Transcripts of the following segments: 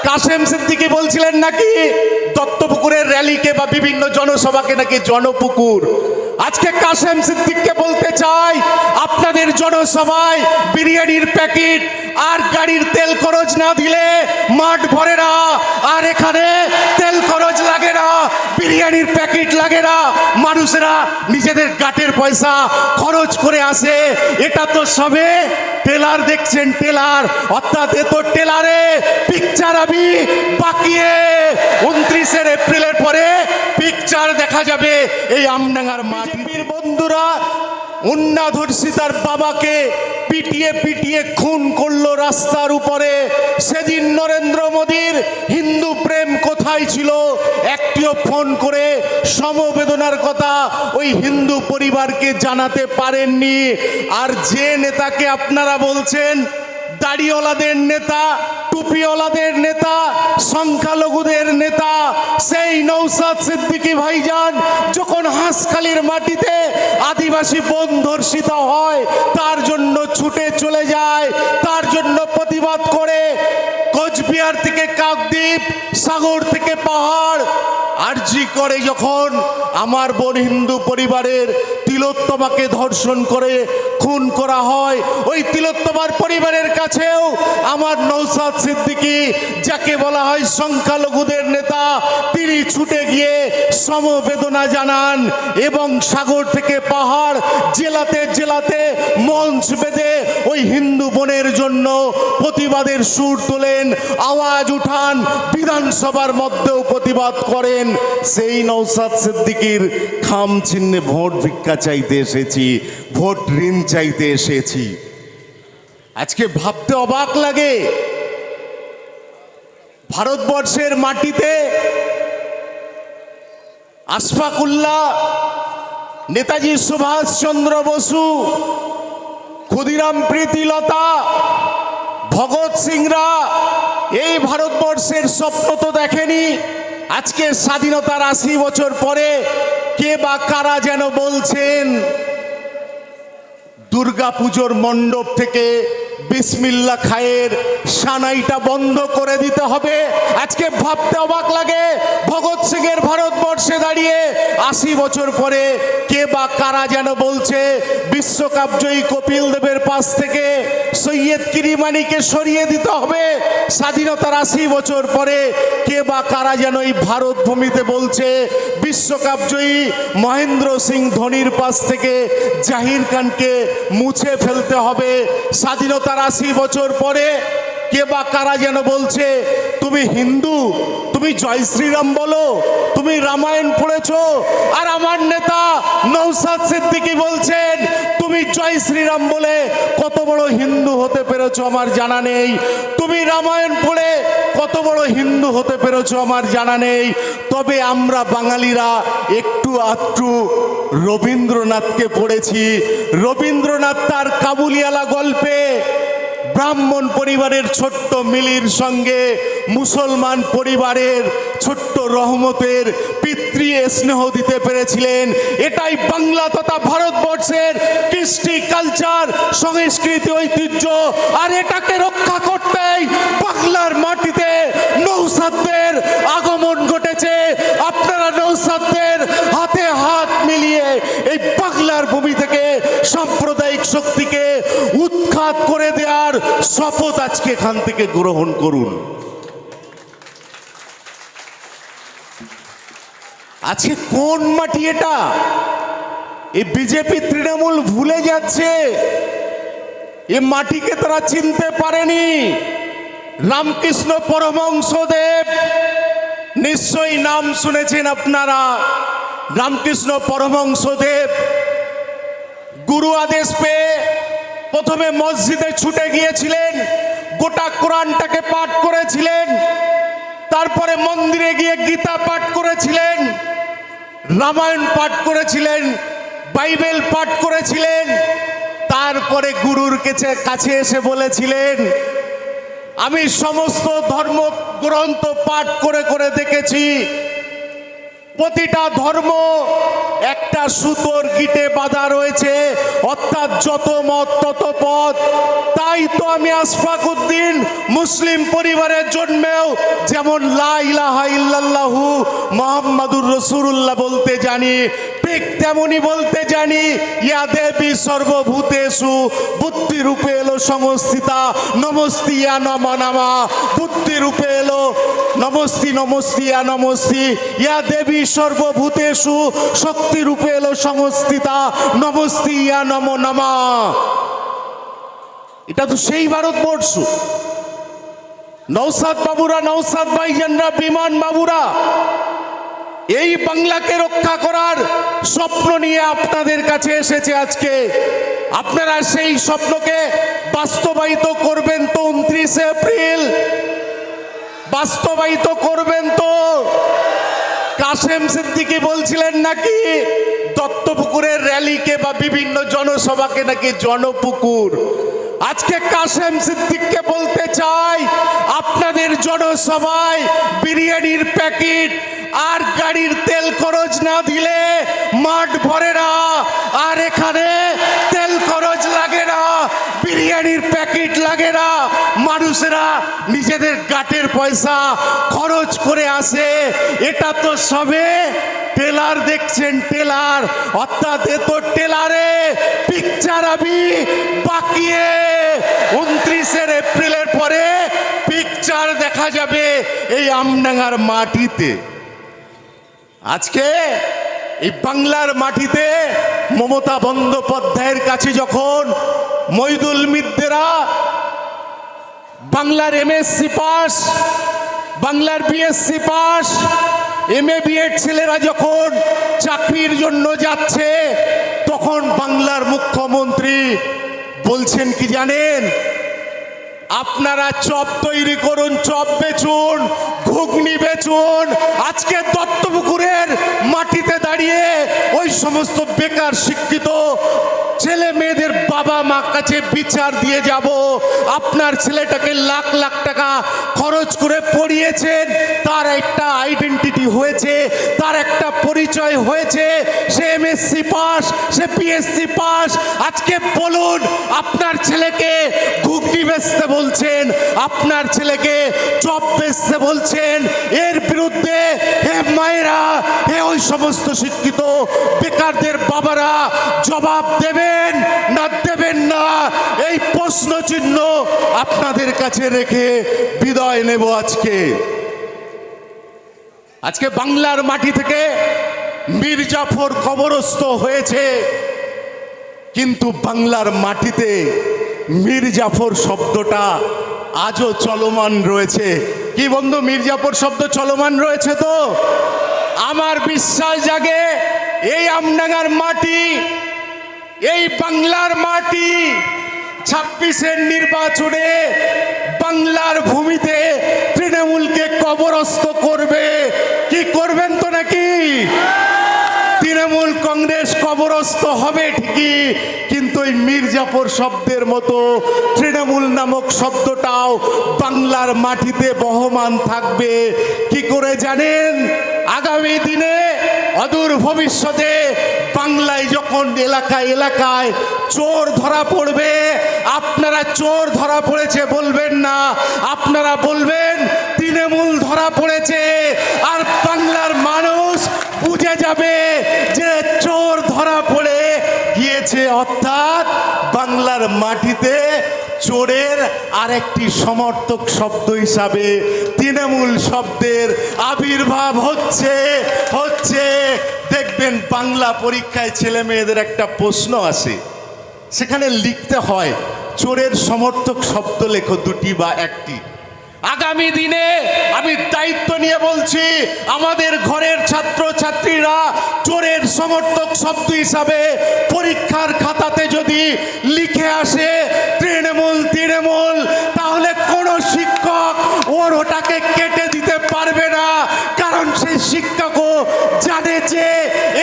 কাশেম সিদ্দিকী বলছিলেন নাকি দত্তপুকুরের র্যালিকে বা বিভিন্ন জনসভাকে নাকি জনপুকুর। আজকে কাশেম সিদ্দিককে বলতে চাই, আপনাদের জনসভায় বিরিয়ানির প্যাকেট আর গাড়ির তেল খরচ না দিলে মাঠ ভরে না, আর এখানে তেল খরচ লাগে না, বিরিয়ানির প্যাকেট লাগে না, মানুষেরা নিজেদের গাটের পয়সা খরচ করে আসে। এটা তো সবে টেলার দেখছেন, টেলার, অর্থাৎ এ তো টেলারে পিকচার আমি বাকিয়ে 29 এপ্রিলের পরে পিকচার দেখা যাবে এই আমডাঙ্গার মাটির। বন্ধুরা, উন্নাধর্ষিতার বাবাকে পিটিয়ে পিটিয়ে খুন করলো রাস্তার উপরে। সেদিন নরেন্দ্র মোদীর হিন্দু প্রেম কোথায় ছিল? একটিও ফোন করে সমবেদনার কথা ওই হিন্দু পরিবারকে জানাতে পারেননি। আর যে নেতাকে আপনারা বলছেন দাড়িওয়ালাদের নেতা, টুপিওয়ালাদের নেতা, সংখ্যালঘুদের নেতা, সেই নওশাদ সিদ্দিকী ভাইজান যখন হাঁসখালির মাটিতে আদিবাসী বোন ধর্ষিত হয় তার জন্য ছুটে চলে যায়, তার জন্য প্রতিবাদ করে কোচবিহার থেকে কাকদ্বীপ, সাগর থেকে পাহাড়, আরজি করে যখন আমার বোন হিন্দু পরিবারের তিলোত্তমাকে ধর্ষণ করে খুন করা হয়, ওই তিলোত্তমার পরিবারের কাছেও আমার নওশাদ সিদ্দিকী, যাকে বলা হয় সংখ্যালঘুদের নেতা, তিনি ছুটে গিয়ে সমবেদনা জানান এবং সাগর থেকে পাহাড়, জেলাতে জেলাতে মঞ্চ বেঁধে ওই হিন্দু বোনের জন্য প্রতিবাদের সুর তোলেন, আওয়াজ উঠান, বিধানসভার মধ্যেও প্রতিবাদ করেন। সেই নওশাদ সিদ্দিকীর খাম চিহ্নে ভোট ভিক্ষা চাইতে এসেছি, ভোট ঋণ চাইতে এসেছি। আজকে ভাবতে অবাক লাগে, ভারতবর্ষের মাটিতে আশফাকুল্লাহ, নেতাজি সুভাষচন্দ্র বসু, ক্ষুদিরাম প্রীতিলতা, ভগৎ সিংরা এই ভারতবর্ষের স্বপ্ন তো দেখেনি। আজকে স্বাধীনতার 80 বছর পরে কে বা কারা যেন বলছেন দুর্গাপুজোর মণ্ডপ থেকে বিসমিল্লাহ খায়ের সানাইটা বন্ধ করে দিতে হবে। আজকে ভাবতে অবাক লাগে, ভগৎ সিং এর ভারতবর্ষে দাঁড়িয়ে 80 বছর পরে কে বা কারা যেন বলছে বিশ্বকাপ জয়ী কপিল দেবের পাশ থেকে সৈয়দ কিরিমানিকে সরিয়ে দিতে হবে। স্বাধীনতার 80 বছর পরে কে বা কারা যেন এই ভারত ভূমিতে বলছে বিশ্বকাপ জয়ী মহেন্দ্র সিং ধোনির পাশ থেকে জাহির খানকে মুছে ফেলতে হবে। স্বাধীনতার 80 বছর পরে কে বা কারা যেন বলছে তুমি হিন্দু, তুমি জয় শ্রীরাম বলো, তুমি রামায়ণ পড়েছো। আর আমার নেতা নওশাদ সিদ্দিকী বলছেন তুমি জয় শ্রীরাম বলে কত বড় হিন্দু হতে পেরেছো আমার জানা নেই, তুমি রামায়ণ পড়ে কত বড় হিন্দু হতে পেরেছো আমার জানা নেই। তবে আমরা বাঙালিরা একটু আধটু রবীন্দ্রনাথকে পড়েছি। রবীন্দ্রনাথ তার কাবুলিওয়ালা গল্পে ব্রাহ্মণ পরিবারের ছোট্ট মিলির সঙ্গে মুসলমান পরিবারের ছোট্ট রহমতের পিতৃ স্নেহ দিতে পেরেছিলেন। এটাই বাংলা তথা ভারতবর্ষের কৃষ্টি, কালচার, সংস্কৃতি, ঐতিহ্য। আর এটাকে রক্ষা করতেই বাংলার মাটিতে নওশাদদের আগমন ঘটেছে। আপনারা নওশাদদের হাতে হাত মিলিয়ে এই বাংলার ভূমি থেকে সাম্প্রদায়িক শক্তিকে উৎখাত করে দেওয়ার শপথ আজকে এখান থেকে গ্রহণ করুন। আজকে কোন মাটি এটা? এই বিজেপি তৃণমূল ভুলে যাচ্ছে, এ মাটিকে তারা চিনতে পারেনি। রামকৃষ্ণ পরমহংসদেব নিশ্চয়ই নাম শুনেছেন আপনারা। রামকৃষ্ণ পরমহংসদেব গুরু আদেশ পেয়ে প্রথমে মসজিদে ছুটে গিয়েছিলেন, গোটা কোরআনটাকে পাঠ করেছিলেন, তারপরে মন্দিরে গিয়ে গীতা পাঠ করেছিলেন, রামায়ণ পাঠ করেছিলেন, বাইবেল পাঠ করেছিলেন। তারপরে গুরুর কাছে এসে বলেছিলেন আমি সমস্ত ধর্মগ্রন্থ পাঠ করে করে দেখেছি, প্রতিটা ধর্ম একটা সুতোর গিটে বাঁধা রয়েছে, অর্থাৎ যত মত তত পথ। তাই তো আমি আশফাক উদ্দিন মুসলিম পরিবারের জন্মেও যেমন লা ইলাহা ইল্লাল্লাহু মুহাম্মাদুর রাসূলুল্লাহ বলতে জানি, ঠিক তেমনি বলতে জানি ইয়া দেবী সর্বভূতেষু বুদ্ধি রূপে এলো সংস্থিতা নমস্তি ইয়া নম নামা। বুদ্ধি রূপে এলো নমস্তি নমস্তি ইয়া নমস্তি ইয়া দেবী সর্বভূতেষু শক্তি রূপে এলো সংস্থিতা নমস্তি ইয়া নম নামা। এটা তো সেই ভারতবর্ষ। নওশাদ বাবুরা, নওশাদ ভাইজানরা, বিমান বাবুরা এই বাংলাকে রক্ষা করার স্বপ্ন নিয়ে আপনাদের কাছে এসেছে আজকে। আপনারা সেই স্বপ্নকে বাস্তবায়িত করবেন তো 29 এপ্রিল? বাস্তবায়িত করবেন তো? কাসেম সিদ্দিকী বলছিলেন নাকি দত্তপুকুরের র্যালিকে বা বিভিন্ন জনসভাকে নাকি জনপুকুর। আজকে কাসেম সিদ্দিককে বলতে চাই, আপনাদের জনসভায় বিরিয়ানির প্যাকেট আর গাড়ির তেল খরচ না দিলে মাঠ ভরে না। আর এখানে তেল খরচ লাগে না, বিরিয়ানির প্যাকেট লাগে না, মানুষেরা নিজেদের গাটের পয়সা খরচ করে আসে। এটা তো সবে টেলার দেখছেন, টেলার, অর্থাৎ এ তো টেলারে পিকচার আমি বাকিয়ে 29 এপ্রিলের পরে পিকচার দেখা যাবে এই আমডাঙ্গার মাটিতে। আজকে এই বাংলার মাটিতে মমতা বন্দ্যোপাধ্যায়ের কাছে যখন মইদুল মিদ্দেরা বাংলার এমএসসি পাস, বাংলার বিএসসি পাস, এমএ বিএড ছেলেরা যখন চাকরির জন্য যাচ্ছে, তখন বাংলার মুখ্যমন্ত্রী বলছেন কি জানেন? আপনারা চপ তৈরি করুন, চপ বেচুন, ঘুগনি বেচুন। আজকে দত্তপুকুরের মাটিতে দাঁড়িয়ে ওই সমস্ত বেকার শিক্ষিত ছেলে মেয়েদের বাবা মা কাছে বিচার দিয়ে যাব। আপনার ছেলেটাকে লাখ লাখ টাকা খরচ করে পড়িয়েছেন, তার একটা আইডেন্টিটি হয়েছে, তার একটা পরিচয় হয়েছে, সে এমএসসি পাস, সে পিএসসি পাস। আজকে বলুন, আপনার ছেলেকে ঘুগনি বেচতে বলছেন, আপনার ছেলেকে চপ বেচতে বলছেন, এর বিরুদ্ধে হে মায়েরা, হে ওই সমস্ত শিক্ষিত বেকারদের বাবারা জবাব দেবেন না দেবেন না? এই প্রশ্ন চিহ্ন আপনাদের কাছে রেখে বিদায় নেব আজকে। আজকে বাংলার মাটি থেকে মীর জাফর কবরস্থ হয়েছে, কিন্তু বাংলার মাটিতে মীর জাফর শব্দটা আজও চলমান রয়েছে। কি বন্ধু, মীর জাফর শব্দ চলমান রয়েছে তো? আমার বিশ্বাস জাগে এই আমডাঙ্গার মাটি, এই বাংলার মাটি 26-এর নির্বাচনে বাংলার ভূমিতে তৃণমূলকে কবরস্থ করবে। কি করবেন তো নাকি? তৃণমূল কংগ্রেস কবরস্থ হবে ঠিকই, কিন্তু এই মীর জাফর শব্দের মতো তৃণমূল নামক শব্দটাও বাংলার মাটিতে বহমান থাকবে। কি করে জানেন? আগামী দিনে অদূর ভবিষ্যতে বাংলায় যখন এলাকায় এলাকায় চোর ধরা পড়বে, আপনারা চোর ধরা পড়েছে বলবেন না, আপনারা বলবেন তৃণমূল ধরা পড়েছে। আর বাংলার মানুষ বুঝে যাবে যে চোর ধরা পড়ে গিয়েছে, অর্থাৎ বাংলার মাটিতে চোরের আরেকটি সমর্থক শব্দ হিসাবে তৃণমূল শব্দের আবির্ভাব হচ্ছে। দেখবেন বাংলা পরীক্ষায় ছেলে মেয়েদের একটা প্রশ্ন আসে, সেখানে লিখতে হয় চোরের সমর্থক শব্দ লেখো দুটি বা একটি। আগামী দিনে আমি দায়িত্ব নিয়ে বলছি, আমাদের ঘরের ছাত্র ছাত্রীরা চোরের সমর্থক শব্দ হিসাবে পরীক্ষার খাতাতে যদি লিখে আসে তৃণমূল তৃণমূল, তাহলে কোনো শিক্ষক ওর ওটাকে কেটে দিতে পারবে না। কারণ সেই শিক্ষকও জানে যে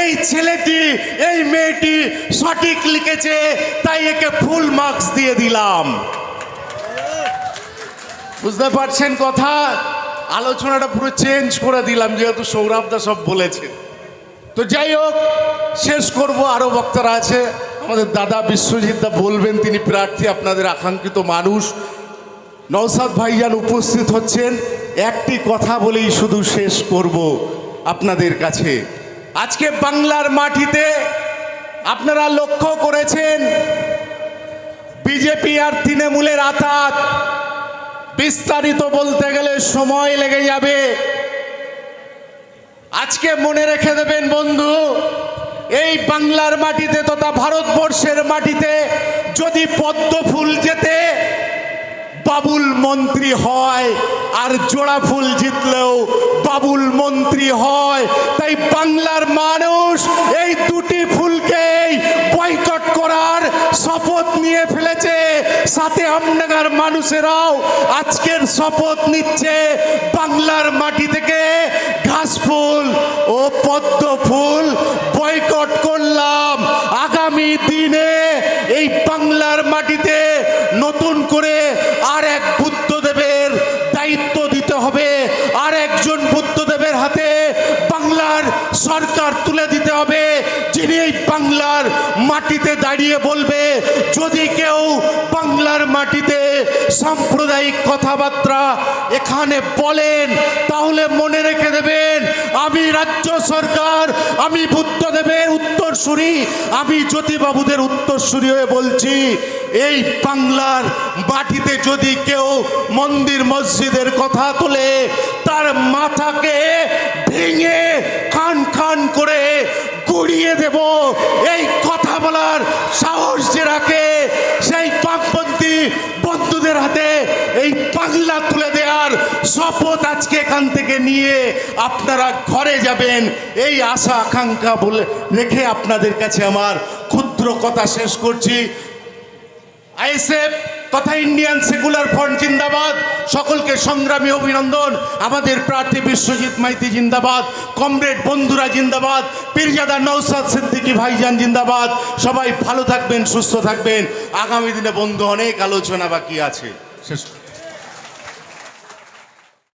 এই ছেলেটি এই মেয়েটি সঠিক লিখেছে, তাই একে ফুল মার্কস দিয়ে দিলাম। বুঝতে পারছেন কথা? আলোচনাটা পুরো চেঞ্জ করে দিলাম, যেহেতু সৌরভদা সব বলেছেন। তো যাই হোক, শেষ করব। আরও বক্তারা আছে, আমাদের দাদা বিশ্বজিৎ দা বলবেন, তিনি প্রার্থী, আপনাদের আকাঙ্ক্ষিত মানুষ। নওশাদ ভাইজান উপস্থিত হচ্ছেন। একটি কথা বলেই শুধু শেষ করব আপনাদের কাছে। আজকে বাংলার মাটিতে আপনারা লক্ষ্য করেছেন বিজেপি আর তৃণমূলের আঁতাত। বিস্তারিত বলতে গেলে সময় লেগে যাবে। আজকে মনে রেখে দেবেন বন্ধু, এই বাংলার মাটিতে তথা ভারতবর্ষের মাটিতে যদি পদ্ম ফুল যেতে বাবুল মন্ত্রী হয়, আর জোড়া ফুল জিতলেও বাবুল মন্ত্রী হয়। তাই বাংলার মানুষ এই দুটি ফুলকেই বয়কট করার শপথ নিয়ে ফেলেছে। সাথে আমডাঙ্গার মানুষেরাও আজকের শপথ নিচ্ছে, বাংলার মাটি থেকে ঘাস ফুল ও পদ্ম ফুল বয়কট করলাম। আগামী দিনে এই বাংলার মাটিতে নতুন করে আর এক বুদ্ধদেবের দায়িত্ব দিতে হবে, আর একজন বুদ্ধদেবের হাতে বাংলার সরকার তুলে দিতে হবে, যিনি এই বাংলার মাটিতে দাঁড়িয়ে বলবে, যদি কেউ বাংলার মাটিতে সাম্প্রদায়িক কথাবার্তা এখানে বলেন তাহলে মনে রেখে দেবেন, আমি রাজ্য সরকার, আমি বুদ্ধদেবের উত্তরসূরি, আমি জ্যোতিবাবুদের উত্তরসূরি হয়ে বলছি, এই বাংলার মাটিতে যদি কেউ মন্দির মসজিদের কথা তোলে তার মাথাকে ভেঙে খান খান করে গুড়িয়ে দেব। এই কথা বলার সাহস যে রাখে সেই পাকপন্থী বন্ধুদের হাতে এই বাংলা তুলে দেওয়ার শপথ আজকে এখান থেকে নিয়ে আপনারা ঘরে যাবেন, এই আশা আকাঙ্ক্ষা বলে রেখে আপনাদের কাছে আমার ক্ষুদ্র কথা শেষ করছি। আইএসএফ তথা ইন্ডিয়ান সেকুলার ফ্রন্ট জিন্দাবাদ। সকলকে সংগ্রামী অভিনন্দন। আমাদের প্রার্থী বিশ্বজিৎ মাইতি জিন্দাবাদ, কমরেড বন্ধুরা জিন্দাবাদ, পীরজাদা নওশাদ সিদ্দিকী ভাইজান জিন্দাবাদ। সবাই ভালো থাকবেন, সুস্থ থাকবেন। আগামী দিনে বন্ধু অনেক আলোচনা বাকি আছে। শেষ।